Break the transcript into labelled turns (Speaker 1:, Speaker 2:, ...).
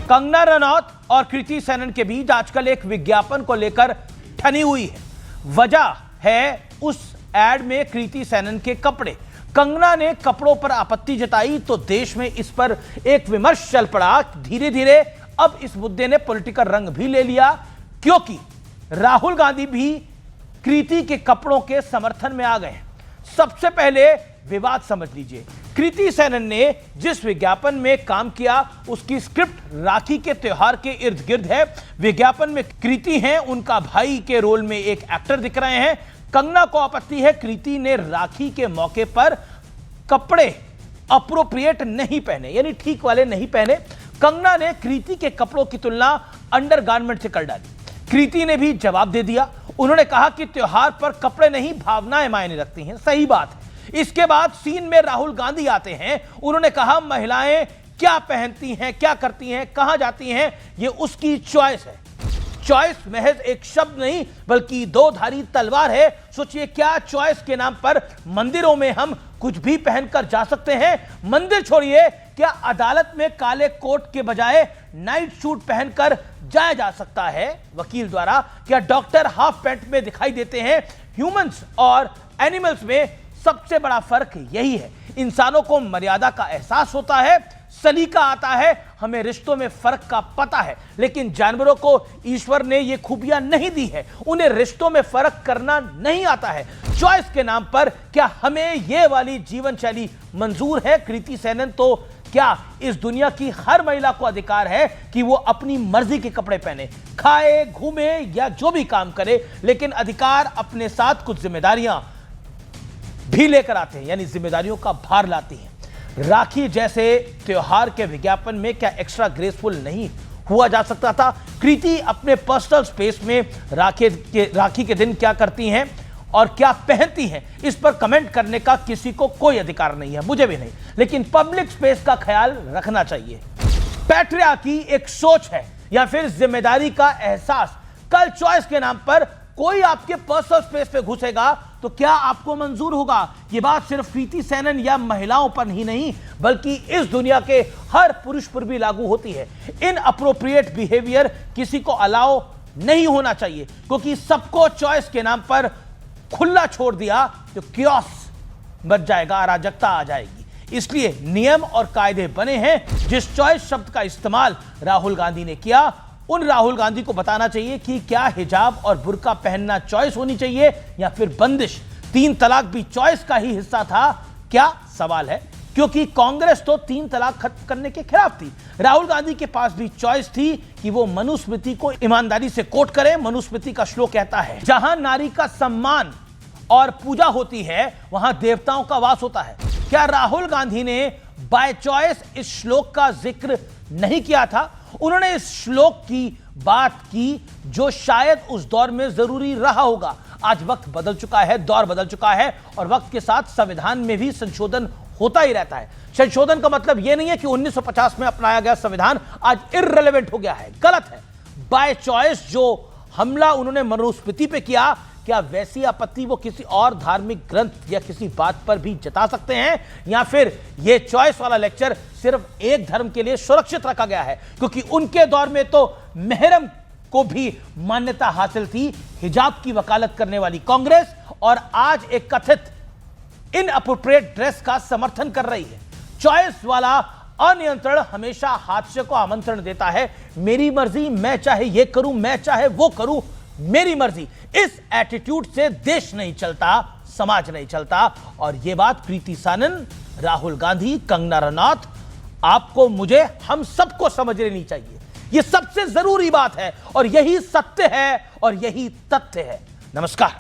Speaker 1: कंगना रनौत और कृति सेनन के बीच आजकल एक विज्ञापन को लेकर ठनी हुई है। वजह है उस एड में कृति सेनन के कपड़े। कंगना ने कपड़ों पर आपत्ति जताई तो देश में इस पर एक विमर्श चल पड़ा। धीरे धीरे अब इस मुद्दे ने पॉलिटिकल रंग भी ले लिया, क्योंकि राहुल गांधी भी कृति के कपड़ों के समर्थन में आ गए हैं। सबसे पहले विवाद समझ लीजिए। कृति सेनन ने जिस विज्ञापन में काम किया उसकी स्क्रिप्ट राखी के त्योहार के इर्द गिर्द है। विज्ञापन में कृति हैं, उनका भाई के रोल में एक एक्टर दिख रहे हैं। कंगना को आपत्ति है कृति ने राखी के मौके पर कपड़े अप्रोप्रिएट नहीं पहने, यानी ठीक वाले नहीं पहने। कंगना ने कृति के कपड़ों की तुलना अंडरगारमेंट से कर डाली। कृति ने भी जवाब दे दिया। उन्होंने कहा कि त्योहार पर कपड़े नहीं, भावनाएं मायने रखती हैं। सही बात है। इसके बाद सीन में राहुल गांधी आते हैं। उन्होंने कहा महिलाएं क्या पहनती हैं, क्या करती हैं, कहां जाती हैं, ये उसकी चॉइस है। चॉइस महज एक शब्द नहीं बल्कि दो धारी तलवार है। सोचिए, क्या चॉइस के नाम पर मंदिरों में हम कुछ भी पहनकर जा सकते हैं? मंदिर छोड़िए, क्या अदालत में काले कोट के बजाय नाइट सूट पहनकर जाया जा सकता है वकील द्वारा? क्या डॉक्टर हाफ पैंट में दिखाई देते हैं? ह्यूमंस और एनिमल्स में सबसे बड़ा फर्क यही है। इंसानों को मर्यादा का एहसास होता है, सलीका आता है, हमें रिश्तों में फर्क का पता है। लेकिन जानवरों को ईश्वर ने ये खूबियां नहीं दी है, उन्हें रिश्तों में फर्क करना नहीं आता है। चॉइस के नाम पर क्या हमें ये वाली जीवन शैली मंजूर है? कृति सेनन, तो क्या इस दुनिया की हर महिला को अधिकार है कि वो अपनी मर्जी के कपड़े पहने, खाए, घूमे या जो भी काम करे, लेकिन अधिकार अपने साथ कुछ जिम्मेदारियां भी लेकर आते हैं, यानी जिम्मेदारियों का भार लाती हैं। राखी जैसे त्योहार के विज्ञापन में क्या एक्स्ट्रा ग्रेसफुल नहीं हुआ जा सकता था? कृति अपने पर्सनल स्पेस में राखी के दिन क्या करती हैं और क्या पहनती हैं, इस पर कमेंट करने का किसी को कोई अधिकार नहीं है, मुझे भी नहीं। लेकिन पब्लिक स्पेस का ख्याल रखना चाहिए। पैट्रियार्की एक सोच है या फिर जिम्मेदारी का एहसास? कल चॉइस के नाम पर कोई आपके पर्सनल स्पेस पे घुसेगा तो क्या आपको मंजूर होगा? यह बात सिर्फ कृति सेनन या महिलाओं पर ही नहीं बल्कि इस दुनिया के हर पुरुष पर भी लागू होती है। इन अप्रोप्रिएट बिहेवियर किसी को अलाउ नहीं होना चाहिए, क्योंकि सबको चॉइस के नाम पर खुला छोड़ दिया तो क्योस बच जाएगा, अराजकता आ जाएगी। इसलिए नियम और कायदे बने हैं। जिस चॉइस शब्द का इस्तेमाल राहुल गांधी ने किया, उन राहुल गांधी को बताना चाहिए कि क्या हिजाब और बुर्का पहनना चॉइस होनी चाहिए या फिर बंदिश? 3 तलाक भी चॉइस का ही हिस्सा था क्या? सवाल है, क्योंकि कांग्रेस तो 3 तलाक खत्म करने के खिलाफ थी। राहुल गांधी के पास भी चॉइस थी कि वो मनुस्मृति को ईमानदारी से कोट करें। मनुस्मृति का श्लोक कहता है, जहां नारी का सम्मान और पूजा होती है वहां देवताओं का वास होता है। क्या राहुल गांधी ने बाय चॉइस इस श्लोक का जिक्र नहीं किया था? उन्होंने इस श्लोक की बात की जो शायद उस दौर में जरूरी रहा होगा। आज वक्त बदल चुका है, दौर बदल चुका है और वक्त के साथ संविधान में भी संशोधन होता ही रहता है। संशोधन का मतलब यह नहीं है कि 1950 में अपनाया गया संविधान आज इररिलेवेंट हो गया है, गलत है। बाय चॉइस जो हमला उन्होंने मनुस्मृति पे किया, क्या वैसी आपत्ति वो किसी और धार्मिक ग्रंथ या किसी बात पर भी जता सकते हैं? या फिर ये चॉइस वाला लेक्चर सिर्फ एक धर्म के लिए सुरक्षित रखा गया है? क्योंकि उनके दौर में तो महरम को भी मान्यता हासिल थी, हिजाब की वकालत करने वाली कांग्रेस, और आज एक कथित इनअप्रोप्रिएट ड्रेस का समर्थन कर रही है। चॉइस वाला अनियंत्रण हमेशा हादसे को आमंत्रण देता है। मेरी मर्जी, मैं चाहे ये करूं, मैं चाहे वो करूं, मेरी मर्जी। इस एटीट्यूड से देश नहीं चलता, समाज नहीं चलता। और यह बात कृति सेनन, राहुल गांधी, कंगना रनौत, आपको, मुझे, हम सबको समझ लेनी चाहिए। यह सबसे जरूरी बात है और यही सत्य है और यही तथ्य है। नमस्कार।